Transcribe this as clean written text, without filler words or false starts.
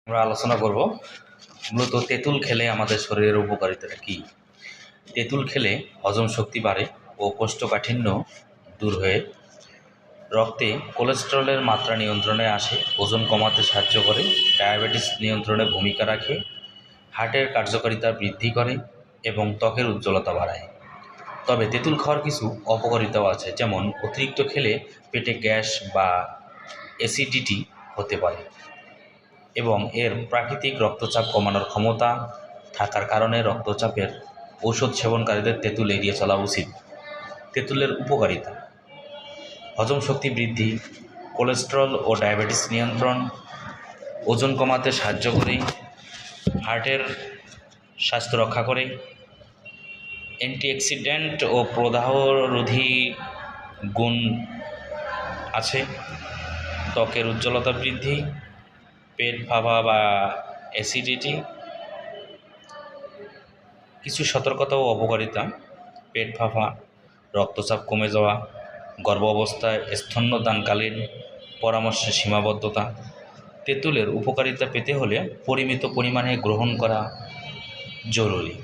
আমরা আলোচনা করব মূলত তেঁতুল খেলে আমাদের শরীরের উপকারিতাটা কী। তেঁতুল খেলে হজম শক্তি বাড়ে ও কোষ্ঠকাঠিন্য দূর হয়ে রক্তে কোলেস্টেরলের মাত্রা নিয়ন্ত্রণে আসে, ওজন কমাতে সাহায্য করে, ডায়াবেটিস নিয়ন্ত্রণে ভূমিকা রাখে, হার্টের কার্যকারিতা বৃদ্ধি করে এবং ত্বকের উজ্জ্বলতা বাড়ায়। তবে তেঁতুল খাওয়ার কিছু অপকারিতাও আছে, যেমন অতিরিক্ত খেলে পেটে গ্যাস বা অ্যাসিডিটি হতে পারে এবং এর প্রাকৃতিক রক্তচাপ কমানোর ক্ষমতা থাকার কারণে রক্তচাপের ঔষধ সেবনকারীদের তেঁতুল এড়িয়ে চলা উচিত। তেঁতুলের উপকারিতা: হজম শক্তি বৃদ্ধি, কোলেস্টেরল ও ডায়াবেটিস নিয়ন্ত্রণ, ওজন কমাতে সাহায্য করে, হার্টের স্বাস্থ্য রক্ষা করে, অ্যান্টিঅক্সিডেন্ট ও প্রদাহরোধী গুণ আছে, ত্বকের উজ্জ্বলতা বৃদ্ধি, পেট ফাঁপা বা অ্যাসিডিটি। কিছু সতর্কতা ও অপকারিতা: পেট ফাঁপা, রক্তচাপ কমে যাওয়া, গর্ভাবস্থায় স্তন্যদানকালীন পরামর্শে সীমাবদ্ধতা। তেঁতুলের উপকারিতা পেতে হলে পরিমিত পরিমাণে গ্রহণ করা জরুরি।